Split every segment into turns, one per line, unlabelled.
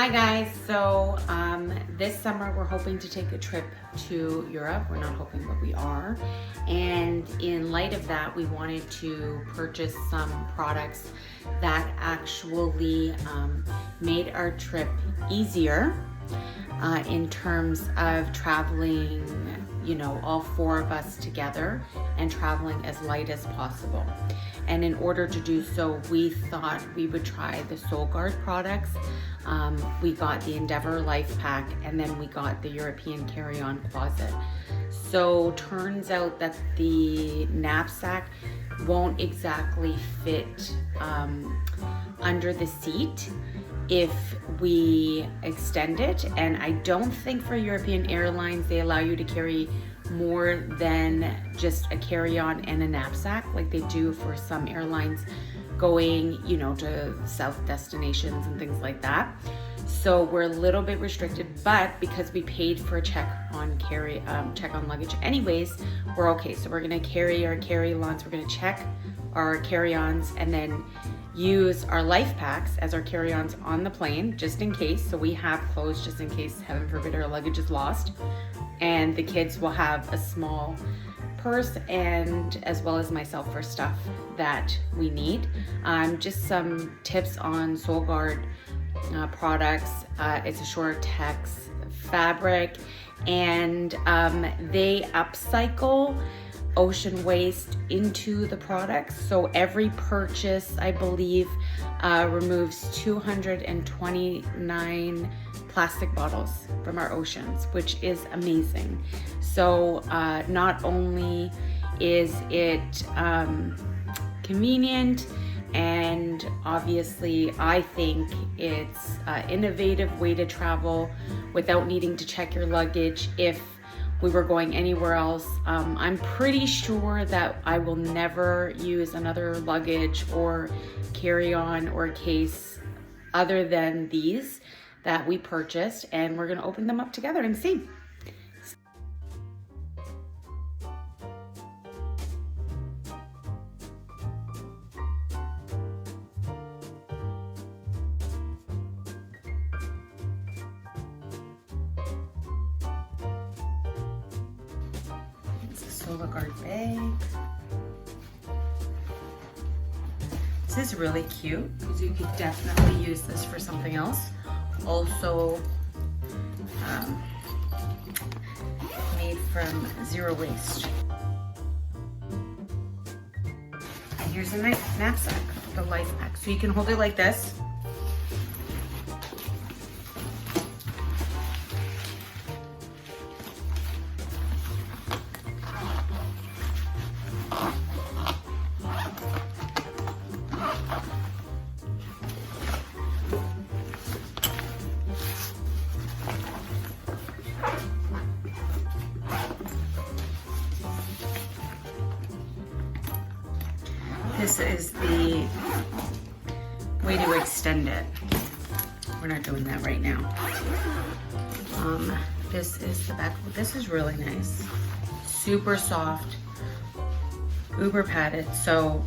Hi guys, so this summer we're hoping to take a trip to Europe. We're not hoping, but we are. And in light of that, we wanted to purchase some products that actually made our trip easier in terms of traveling, you know, all four of us together and traveling as light as possible. And in order to do so, we thought we would try the Solgaard products. We got the Endeavour Lifepack, and then we got the European carry-on closet. So turns out that the knapsack won't exactly fit under the seat if we extend it. And I don't think for European airlines they allow you to carry more than just a carry-on and a knapsack like they do for some airlines going, you know, to south destinations and things like that. So we're a little bit restricted, but because we paid for a check on luggage anyways, we're okay. So we're gonna carry our carry-ons, we're gonna check our carry-ons, and then use our life packs as our carry-ons on the plane, just in case. So we have clothes just in case, heaven forbid, our luggage is lost. And the kids will have a small purse, and as well as myself for stuff that we need. Just some tips on Solgaard products. It's a Shore-Tex fabric, and they upcycle ocean waste into the products. So every purchase, I believe, removes 229 plastic bottles from our oceans, which is amazing. So not only is it convenient, and obviously I think it's an innovative way to travel without needing to check your luggage if we were going anywhere else. I'm pretty sure that I will never use another luggage or carry-on or case other than these that we purchased, and we're gonna open them up together and see. It's a Solgaard bag. This is really cute because you could definitely use this for something else. Also made from zero waste. And here's a nice knapsack, the life pack. So you can hold it like this. This is the way to extend it. We're not doing that right now. This is the back. This is really nice. Super soft, uber padded, so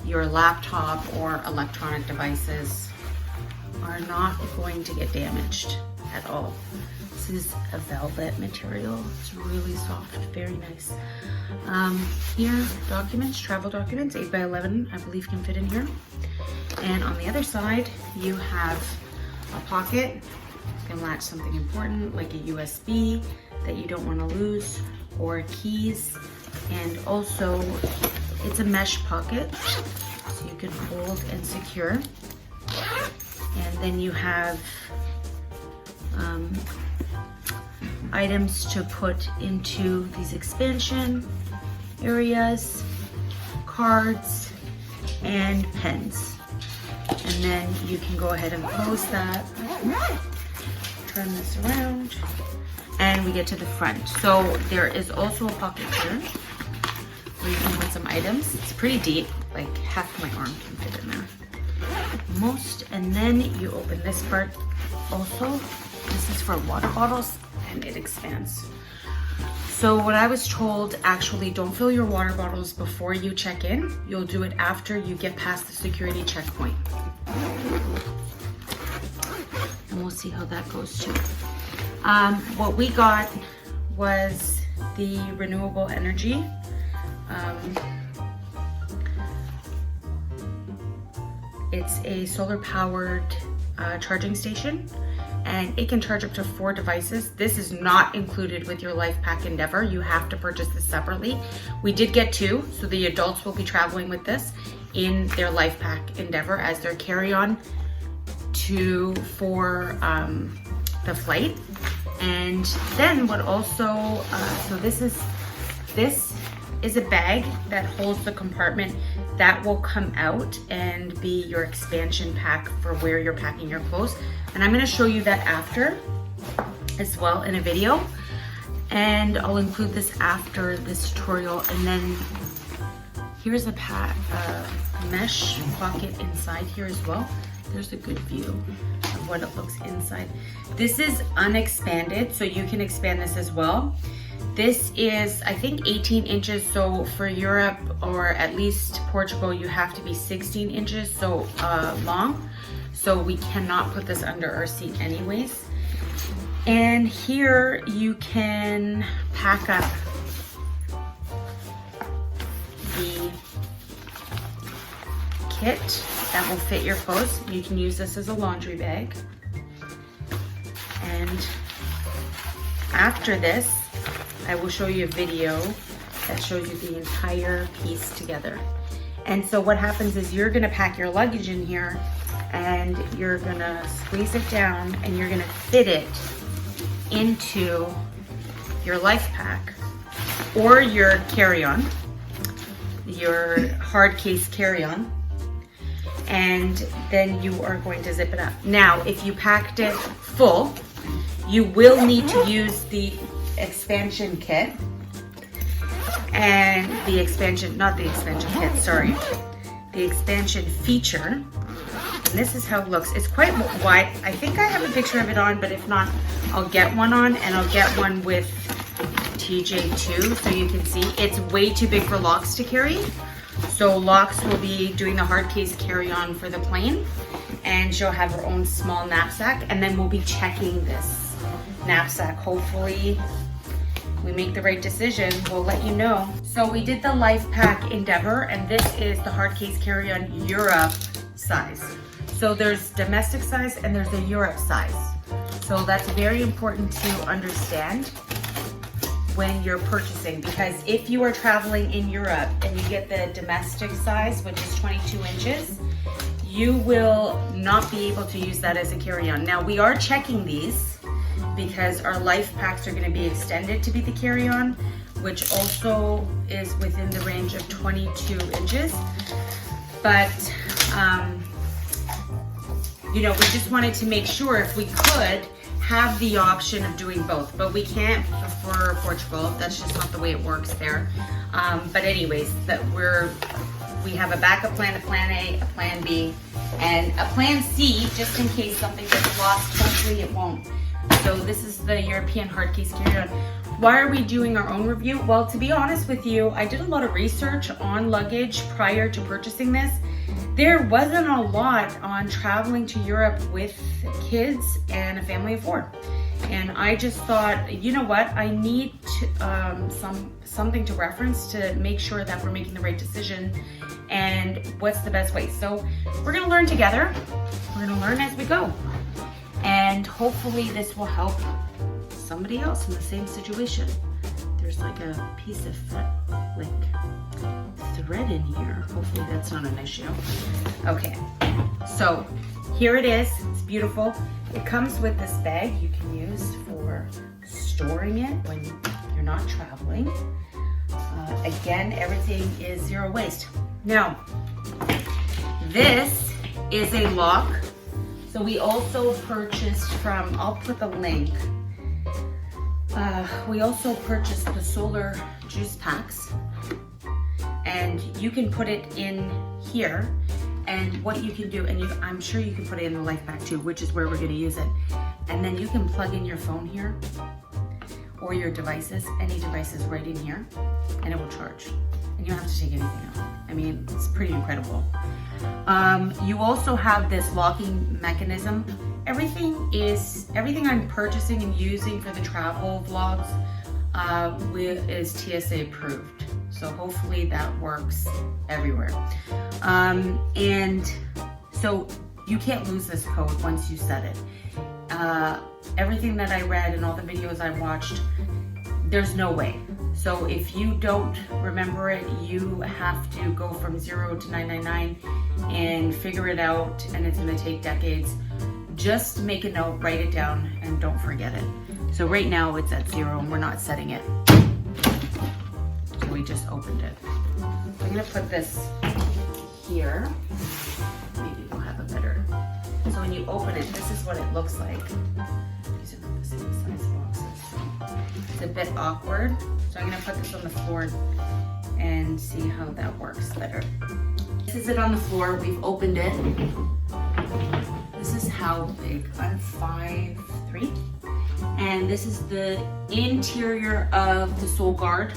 your laptop or electronic devices are not going to get damaged at all. This is a velvet material. It's really soft, very nice. Here, documents, travel documents, 8 by 11, I believe can fit in here. And on the other side, you have a pocket. You can latch something important like a USB that you don't want to lose, or keys. And also, it's a mesh pocket, so you can hold and secure. And then you have items to put into these expansion areas, cards, and pens. And then you can go ahead and close that, turn this around, and we get to the front. So there is also a pocket here where you can put some items. It's pretty deep, like half my arm can fit in there. Most, and then you open this part also. This is for water bottles, and it expands. So what I was told, actually don't fill your water bottles before you check in. You'll do it after you get past the security checkpoint. And we'll see how that goes too. What we got was the renewable energy. It's a solar powered charging station, and it can charge up to 4 devices. This is not included with your Lifepack Endeavor. You have to purchase this separately. We did get 2, so the adults will be traveling with this in their Lifepack Endeavor as their carry-on for the flight. And then what also, so this is a bag that holds the compartment that will come out and be your expansion pack for where you're packing your clothes. And I'm gonna show you that after as well in a video. And I'll include this after this tutorial. And then here's a mesh pocket inside here as well. There's a good view of what it looks inside. This is unexpanded, so you can expand this as well. This is, I think, 18 inches. So for Europe, or at least Portugal, you have to be 16 inches so long. So we cannot put this under our seat anyways. And here you can pack up the kit that will fit your clothes. You can use this as a laundry bag. And after this, I will show you a video that shows you the entire piece together. And so what happens is you're gonna pack your luggage in here and you're gonna squeeze it down and you're gonna fit it into your Lifepack or your carry-on, your hard case carry-on, and then you are going to zip it up. Now, if you packed it full, you will need to use the expansion kit and the expansion, not the expansion kit, sorry, the expansion feature. And this is how it looks. It's quite wide. I think I have a picture of it on, but if not, I'll get one on, and I'll get one with TJ too, so you can see. It's way too big for Locks to carry. So Locks will be doing the hard case carry-on for the plane, and she'll have her own small knapsack, and then we'll be checking this knapsack. Hopefully we make the right decision. We'll let you know. So we did the Lifepack Endeavor, and this is the hard case carry-on Europe size. So there's domestic size and there's a Europe size. So that's very important to understand when you're purchasing, because if you are traveling in Europe and you get the domestic size, which is 22 inches, you will not be able to use that as a carry-on. Now we are checking these because our Lifepacks are going to be extended to be the carry-on, which also is within the range of 22 inches. But you know, we just wanted to make sure if we could have the option of doing both, but we can't for Portugal. That's just not the way it works there. But anyways, we have a backup plan, a plan A, a plan B, and a plan C, just in case something gets lost. Hopefully it won't. So this is the European hard case carry-on. Why are we doing our own review? Well, to be honest with you, I did a lot of research on luggage prior to purchasing this. There wasn't a lot on traveling to Europe with kids and a family of 4. And I just thought, you know what, I need something to reference to make sure that we're making the right decision and what's the best way. So we're gonna learn together. We're gonna learn as we go. And hopefully this will help somebody else in the same situation. There's like a piece of thread in here. Hopefully that's not an issue. Okay, so here it is. It's beautiful. It comes with this bag you can use for storing it when you're not traveling. Again, everything is zero waste. Now, this is a lock. So we also purchased from, I'll put the link. We also purchased the solar juice packs, and you can put it in here. And what you can do, and I'm sure you can put it in the Lifepack too, which is where we're going to use it. And then you can plug in your phone here or your devices, any devices right in here, and it will charge. And you don't have to take anything out. I mean, it's pretty incredible. You also have this locking mechanism everything I'm purchasing and using for the travel vlogs is TSA approved. So hopefully that works everywhere. And so you can't lose this code once you set it. Everything that I read and all the videos I watched, there's no way. So if you don't remember it, you have to go from 0 to 999 and figure it out, and it's gonna take decades. Just make a note, write it down, and don't forget it. So right now it's at 0 and we're not setting it. So we just opened it. I'm gonna put this here. Maybe we'll have a better. So when you open it, this is what it looks like. These are not the same size boxes. So it's a bit awkward. So I'm gonna put this on the floor and see how that works better. This is it on the floor. We've opened it. This is how big. I'm 5'3". And this is the interior of the Solgaard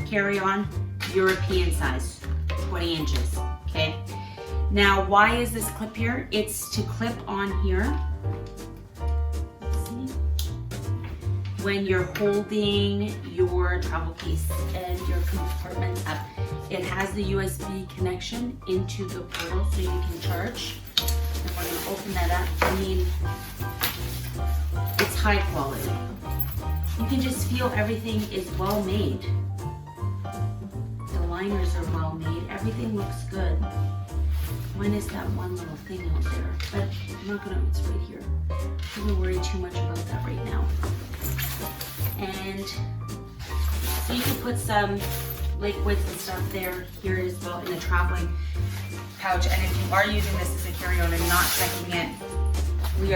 carry-on, European size, 20 inches, okay? Now, why is this clip here? It's to clip on here. Let's see. When you're holding your travel case and your compartment up, it has the USB connection into the portal so you can charge. And when you open that up, I mean, it's high quality. You can just feel everything is well made. The liners are well made. Everything looks good. Minus that one little thing out there, but I'm not gonna, it's right here. I'm gonna worry too much about that right now. And so you can put some liquids and stuff there, here as well, in the traveling pouch. And if you are using this as a carry-on and not checking it, we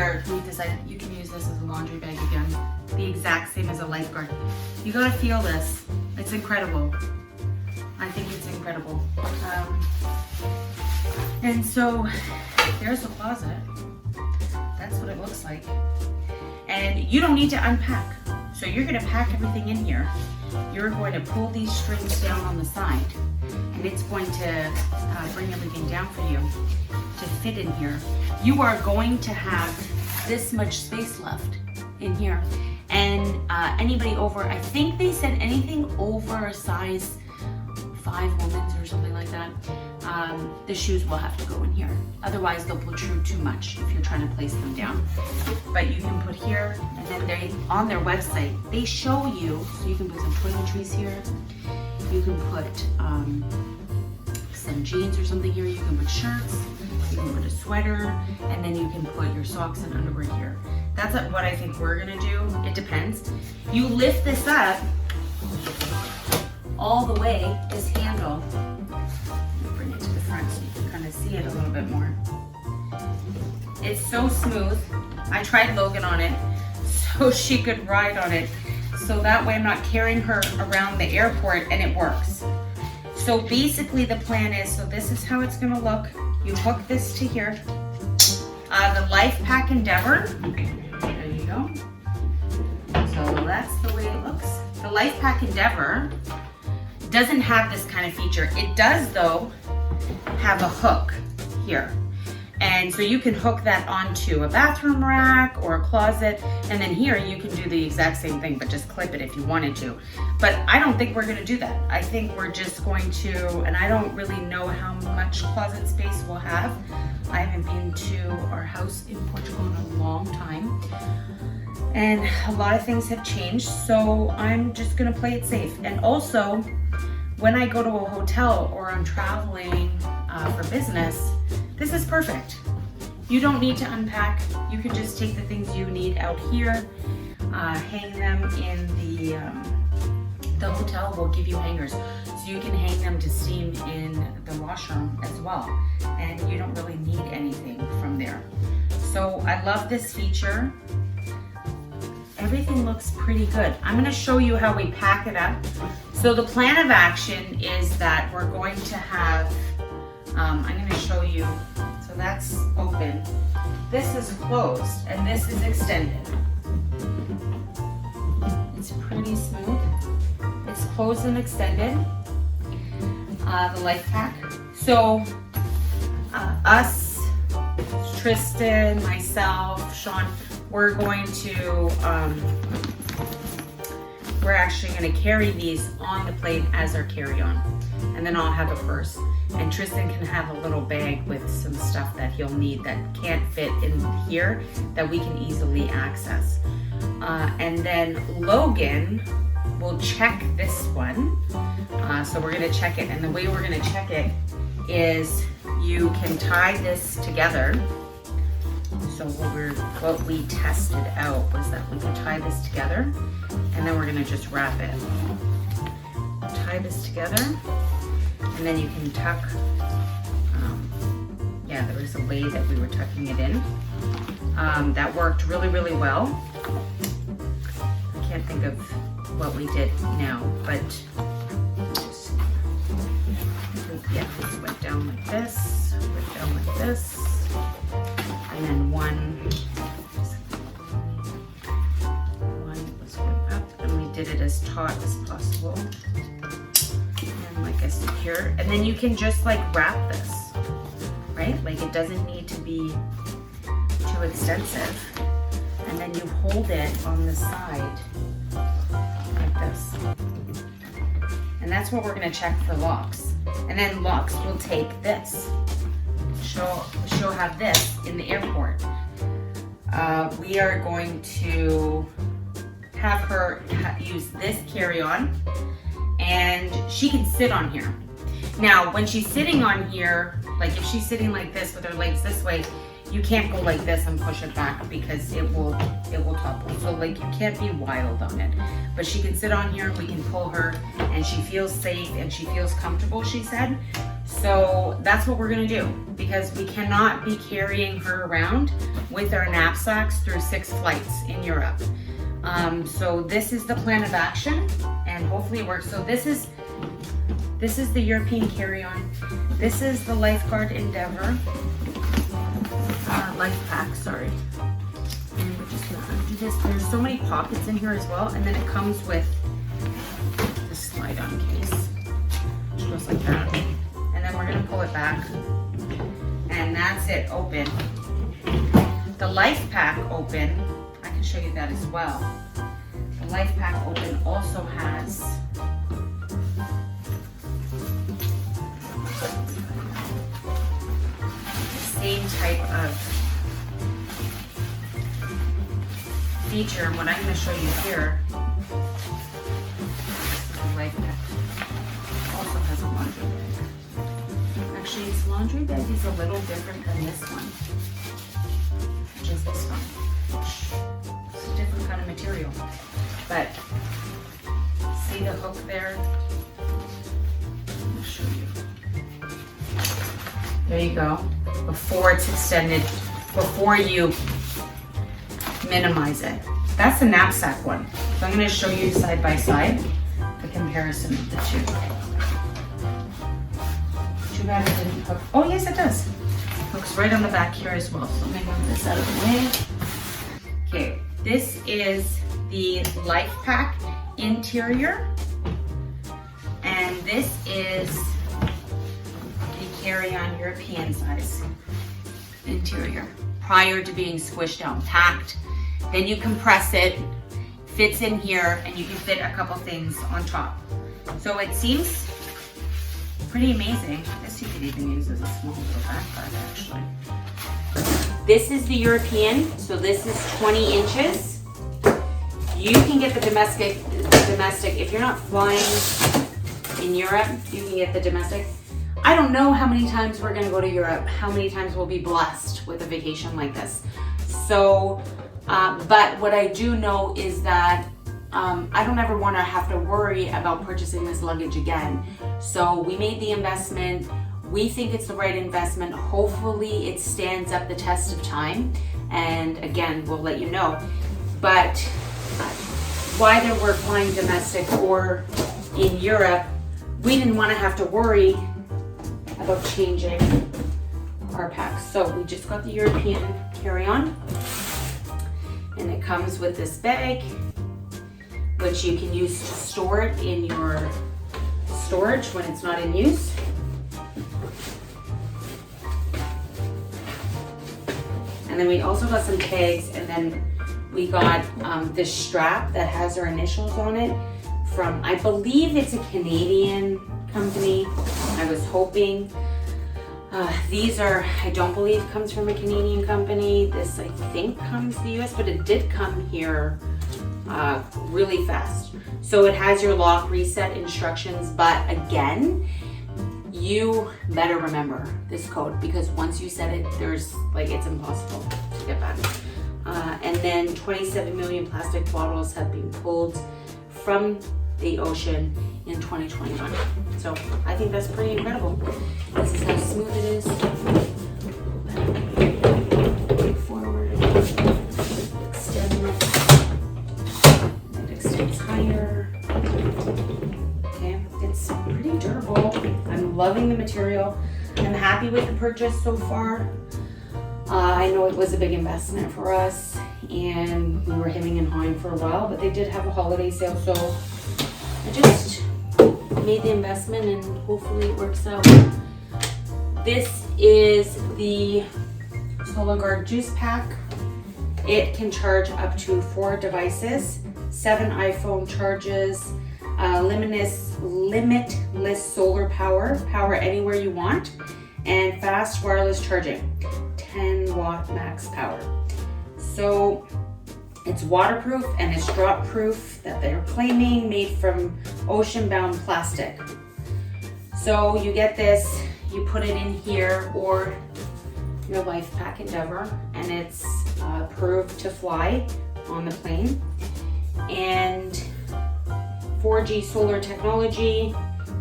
decided you can use this as a laundry bag again. The exact same as a Lifeguard. You gotta feel this. It's incredible. I think it's incredible. And so there's a closet. That's what it looks like. And you don't need to unpack. So you're gonna pack everything in here. You're going to pull these strings down on the side, and it's going to bring everything down for you to fit in here. You are going to have this much space left in here. And anybody over, I think they said anything over a size 5 women's or something like that, the shoes will have to go in here. Otherwise they'll protrude too much if you're trying to place them down. But you can put here, and then they, on their website, they show you, so you can put some toiletries here. You can put some jeans or something here. You can put shirts, you can put a sweater, and then you can put your socks and underwear here. That's what I think we're gonna do. It depends. You lift this up all the way, this handle. Bring it to the front so you can kind of see it a little bit more. It's so smooth. I tried Logan on it so she could ride on it. So that way I'm not carrying her around the airport, and it works. So basically the plan is, so this is how it's gonna look. You hook this to here. The Lifepack Endeavor, there you go. So that's the way it looks. The Lifepack Endeavor doesn't have this kind of feature. It does though have a hook here. And so you can hook that onto a bathroom rack or a closet, and then here you can do the exact same thing, but just clip it if you wanted to. But I don't think we're gonna do that. I think we're just going to, and I don't really know how much closet space we'll have. I haven't been to our house in Portugal in a long time. And a lot of things have changed, so I'm just gonna play it safe. And also, when I go to a hotel or I'm traveling for business, this is perfect. You don't need to unpack. You can just take the things you need out here, hang them in the hotel will give you hangers. So you can hang them to steam in the washroom as well. And you don't really need anything from there. So I love this feature. Everything looks pretty good. I'm gonna show you how we pack it up. So the plan of action is that we're going to have, I'm gonna show you, so that's open. This is closed and this is extended. It's pretty smooth. It's closed and extended, the Lifepack. So us Tristan, myself, Sean, we're going to, we're actually going to carry these on the plane as our carry-on. And then I'll have a purse. And Tristan can have a little bag with some stuff that he'll need that can't fit in here that we can easily access. And then Logan will check this one. So we're going to check it. And the way we're going to check it is you can tie this together. So what we tested out was that we can tie this together and then we're going to just wrap it. Tie this together and then you can tuck, yeah, there was a way that we were tucking it in. That worked really, really well. I can't think of what we did now, but yeah, it went down like this, went down like this, and then one was going up, and we did it as taut as possible, and like a secure, and then you can just like wrap this, right? Like it doesn't need to be too extensive, and then you hold it on the side like this, and that's what we're going to check for locks. And then Lux will take this. She'll have this in the airport. We are going to have her use this carry-on, and she can sit on here. Now, when she's sitting on here, like if she's sitting like this with her legs this way, you can't go like this and push it back because it will topple. So like you can't be wild on it. But she can sit on here, we can pull her, and she feels safe and she feels comfortable, she said. So that's what we're gonna do, because we cannot be carrying her around with our knapsacks through 6 flights in Europe. So this is the plan of action, and hopefully it works. So this is the European carry-on. This is the Lifeguard Endeavor. Lifepack, sorry. And we're just gonna undo this. There's so many pockets in here as well, and then it comes with the slide-on case, which goes like that. And then we're gonna pull it back, and that's it, open. The Lifepack open, I can show you that as well. The Lifepack open also has same type of feature. And what I'm going to show you here, the Lifepack also has a laundry bag. Actually, its laundry bag is a little different than this one, which is this one. It's a different kind of material. But see the hook there? I'll show you. There you go. Before it's extended, before you minimize it. That's the knapsack one. So I'm going to show you side by side the comparison of the two. Too bad it didn't hook. Oh yes, it does. Hooks right on the back here as well. So let me move this out of the way. Okay, this is the Lifepack interior, and this is carry-on European size interior prior to being squished down, packed. Then you compress it, fits in here, and you can fit a couple things on top. So it seems pretty amazing. I guess you could even use as a small little backpack actually. This is the European, so this is 20 inches. You can get the domestic. If you're not flying in Europe, you can get the domestic. I don't know how many times we're gonna go to Europe, how many times we'll be blessed with a vacation like this. So, but what I do know is that I don't ever wanna have to worry about purchasing this luggage again. So we made the investment. We think it's the right investment. Hopefully it stands up the test of time. And again, we'll let you know. But whether we're flying domestic or in Europe, we didn't wanna have to worry about changing our packs. So we just got the European carry-on, and it comes with this bag, which you can use to store it in your storage when it's not in use. And then we also got some tags, and then we got this strap that has our initials on it from, I believe it's a Canadian company. I was hoping. These are, I don't believe comes from a Canadian company. This I think comes to the US, but it did come here really fast. So it has your lock reset instructions, but again, you better remember this code because once you set it, there's it's impossible to get back. And then 27 million plastic bottles have been pulled from the ocean in 2021. So I think that's pretty incredible. This is how smooth it is. Forward, extend it extends higher. Okay, it's pretty durable. I'm loving the material. I'm happy with the purchase so far. I know it was a big investment for us and we were hemming and hawing for a while, but they did have a holiday sale, so I just made the investment and hopefully it works out. This is the Solgaard juice pack. It can charge up to 4 devices, 7 iPhone charges, limitless solar power anywhere you want, and fast wireless charging, 10 watt max power. So it's waterproof and it's drop proof that they're claiming, made from ocean-bound plastic. So you get this, you put it in here or your Lifepack Endeavor, and it's approved to fly on the plane. And 4G solar technology,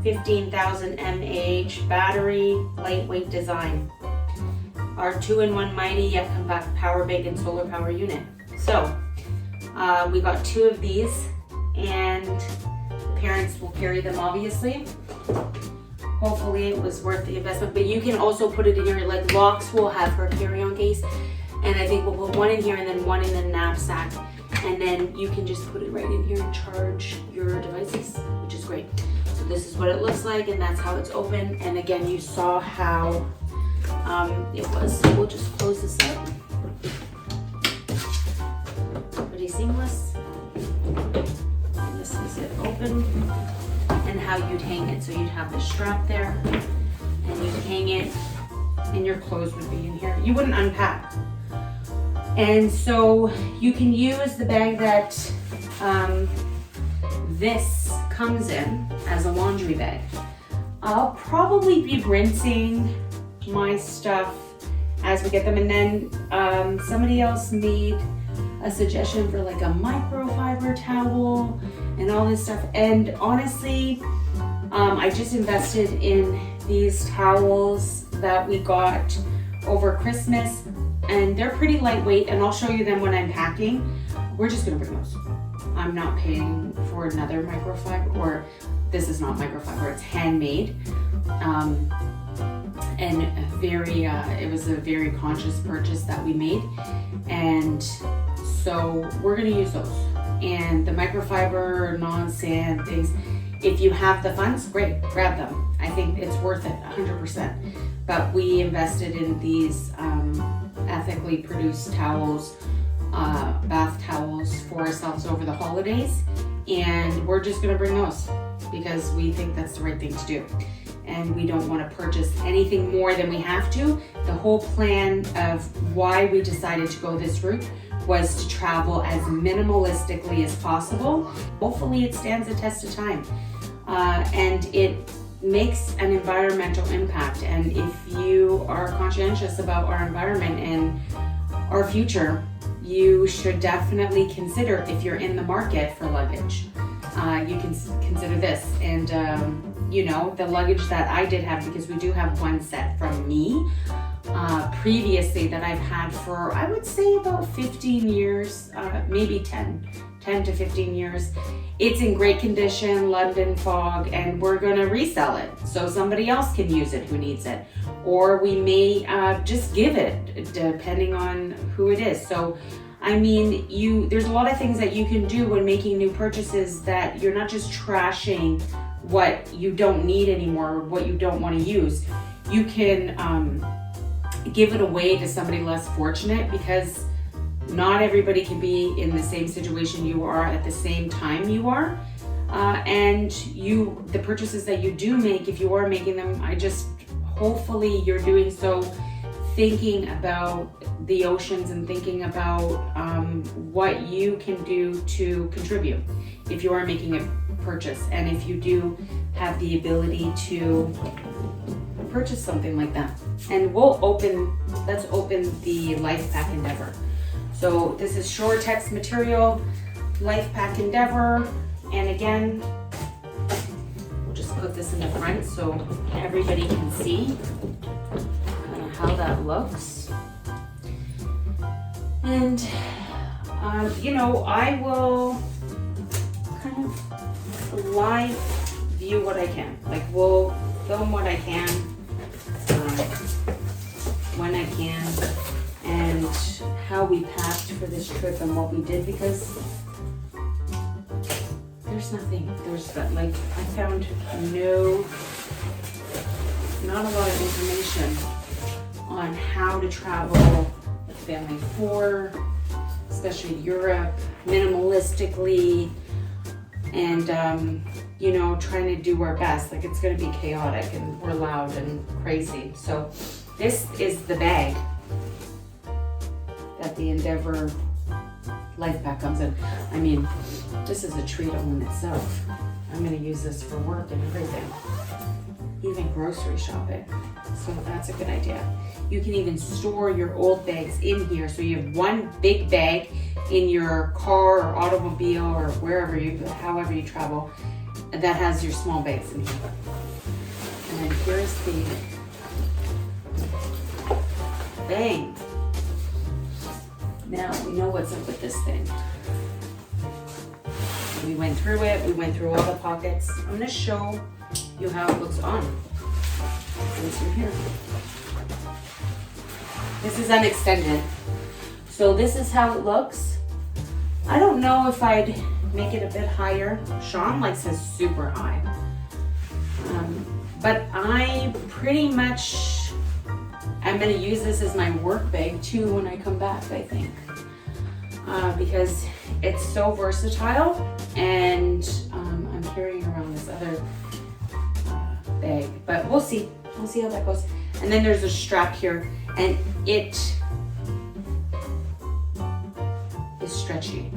15,000 mAh battery, lightweight design. Our 2-in-1 mighty yet compact power bank and solar power unit. So we got 2 of these, and the parents will carry them obviously. Hopefully it was worth the investment, but you can also put it in here, like Locks will have her carry-on case, and I think we'll put one in here and then one in the knapsack, and then you can just put it right in here and charge your devices, which is great. So this is what it looks like, and that's how it's open. And again, you saw how it was. So we'll just close this up. Pretty seamless. And this is it open, and how you'd hang it. So you'd have the strap there, and you'd hang it, and your clothes would be in here. You wouldn't unpack. And so you can use the bag that this comes in as a laundry bag. I'll probably be rinsing my stuff as we get them, and then somebody else made a suggestion for like a microfiber towel and all this stuff, and honestly I just invested in these towels that we got over Christmas, and they're pretty lightweight, and I'll show you them when I'm packing. We're just gonna bring those. I'm not paying for another microfiber, or this is not microfiber, it's handmade. And it was a very conscious purchase that we made, and so we're gonna use those. And the microfiber, non-sand things, if you have the funds, great, grab them. I think it's worth it, 100%. But we invested in these ethically produced towels, bath towels for ourselves over the holidays, and we're just gonna bring those because we think that's the right thing to do. And we don't want to purchase anything more than we have to. The whole plan of why we decided to go this route was to travel as minimalistically as possible. Hopefully it stands the test of time, and it makes an environmental impact. And if you are conscientious about our environment and our future, you should definitely consider, if you're in the market for luggage, you can consider this. And you know, the luggage that I did have, because we do have one set from me previously that I've had for, I would say, about 15 years, maybe 10 to 15 years. It's in great condition, London fog, and we're gonna resell it so somebody else can use it who needs it. Or we may just give it, depending on who it is. So I mean, there's a lot of things that you can do when making new purchases, that you're not just trashing what you don't need anymore, what you don't want to use. You can give it away to somebody less fortunate, because not everybody can be in the same situation you are at the same time you are. And the purchases that you do make, if you are making them, hopefully you're doing so thinking about the oceans and thinking about what you can do to contribute if you are making a purchase, and if you do have the ability to purchase something like that. And let's open the Lifepack Endeavor. So this is Shore-Tex material, Lifepack Endeavor, and again, we'll just put this in the front so everybody can see how that looks. And I will kind of live view what I can. Like, we'll film what I can when I can, and how we packed for this trip and what we did, because there's like, I found not a lot of information on how to travel with family of 4, especially Europe, minimalistically, and trying to do our best. Like, it's going to be chaotic and we're loud and crazy. So this is the bag that the Endeavor Lifepack comes in. I mean, this is a treat all in itself. I'm going to use this for work and everything, even grocery shopping. So that's a good idea. You can even store your old bags in here. So you have one big bag in your car or automobile or however you travel, that has your small bags in here. And then here's the bang. Now we know what's up with this thing. We went through it. We went through all the pockets. I'm going to show you how it looks on. It's from here. This is unextended. So this is how it looks. I don't know if I'd make it a bit higher. Sean likes it super high. But I'm going to use this as my work bag too when I come back, I think. Because it's so versatile, and I'm carrying around this other bag. But we'll see. We'll see how that goes. And then there's a strap here, and it is stretchy.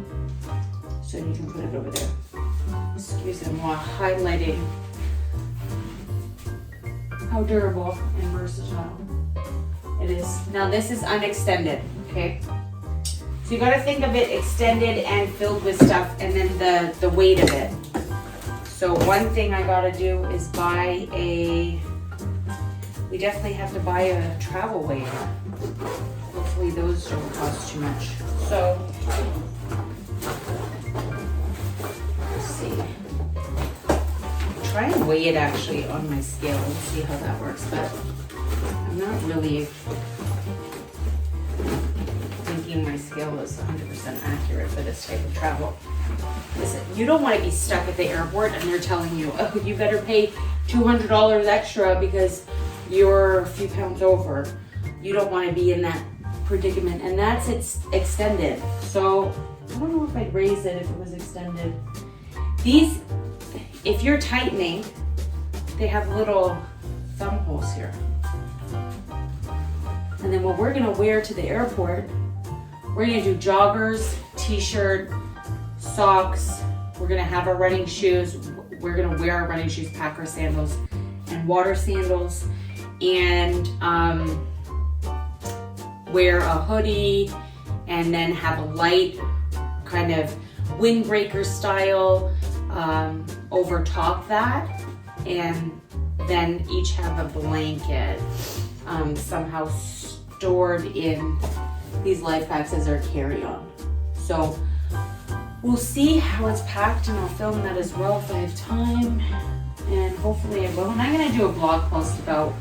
So you can put it over there. Excuse me, while highlighting how durable and versatile it is. Now this is unextended, okay? So you gotta think of it extended and filled with stuff, and then the weight of it. So one thing I gotta do is we definitely have to buy a travel weight. Hopefully those don't cost too much. So, let's see. Try and weigh it actually on my scale and see how that works, but I'm not really thinking my scale is 100% accurate for this type of travel. Listen, you don't want to be stuck at the airport and they're telling you, oh, you better pay $200 extra because you're a few pounds over. You don't want to be in that predicament, and that's extended. So I don't know if I'd raise it if it was extended. These, if you're tightening, they have little thumb holes here. And then what we're gonna wear to the airport, we're gonna do joggers, t-shirt, socks. We're gonna have our running shoes. We're gonna wear our running shoes, pack our sandals, and water sandals, and wear a hoodie, and then have a light kind of windbreaker style over top that, and then each have a blanket somehow stored in these life packs as our carry-on. So we'll see how it's packed, and I'll film that as well if I have time, and hopefully I will. And I'm gonna do a blog post about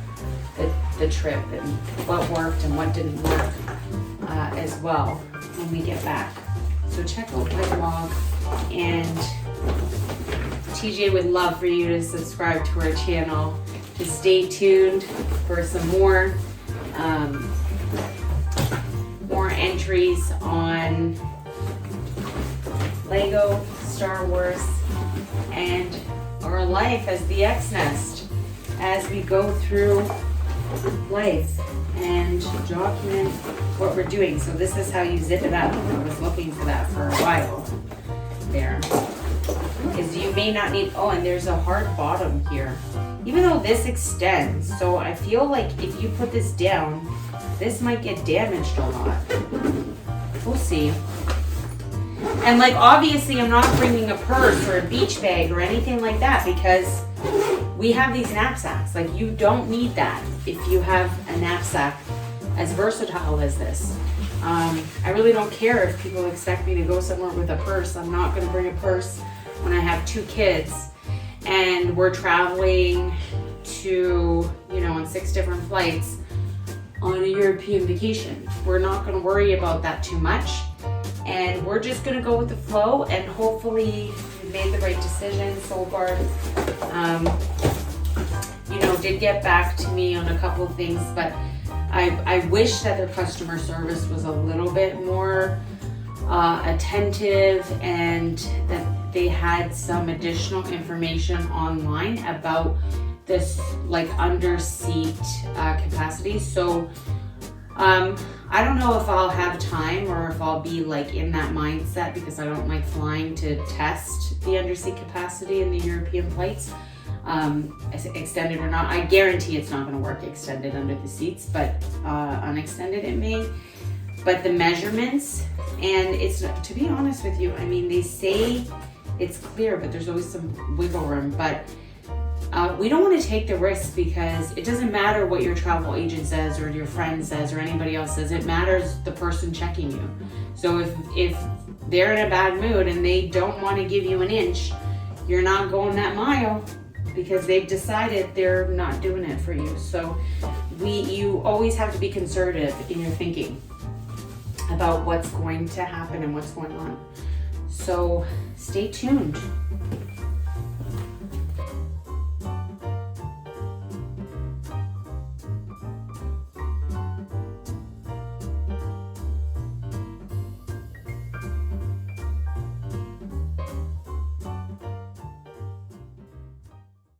the trip and what worked and what didn't work as well when we get back. So check out my blog, and TJ would love for you to subscribe to our channel, to stay tuned for some more more entries on Lego, Star Wars, and our life as the X-Nest as we go through life and document what we're doing. So this is how you zip it up. I was looking for that for a while there. Is you may not need, oh, and there's a hard bottom here. Even though this extends, so I feel like if you put this down, this might get damaged a lot. We'll see. And like obviously I'm not bringing a purse or a beach bag or anything like that because we have these knapsacks. Like you don't need that if you have a knapsack as versatile as this. I really don't care if people expect me to go somewhere with a purse. I'm not going to bring a purse when I have 2 kids and we're traveling to, you know, on 6 different flights on a European vacation. We're not going to worry about that too much. And we're just going to go with the flow and hopefully we made the right decision. Solgaard, you know, did get back to me on a couple of things, but I wish that their customer service was a little bit more attentive and that they had some additional information online about this like under seat capacity. So I don't know if I'll have time or if I'll be like in that mindset because I don't like flying to test the underseat capacity in the European flights, extended or not. I guarantee it's not going to work extended under the seats, but unextended it may. But the measurements, and it's, to be honest with you, I mean, they say it's clear, but there's always some wiggle room. But we don't want to take the risk because it doesn't matter what your travel agent says or your friend says or anybody else says. It matters the person checking you. So if they're in a bad mood and they don't want to give you an inch, you're not going that mile because they've decided they're not doing it for you. So you always have to be conservative in your thinking about what's going to happen and what's going on. So stay tuned.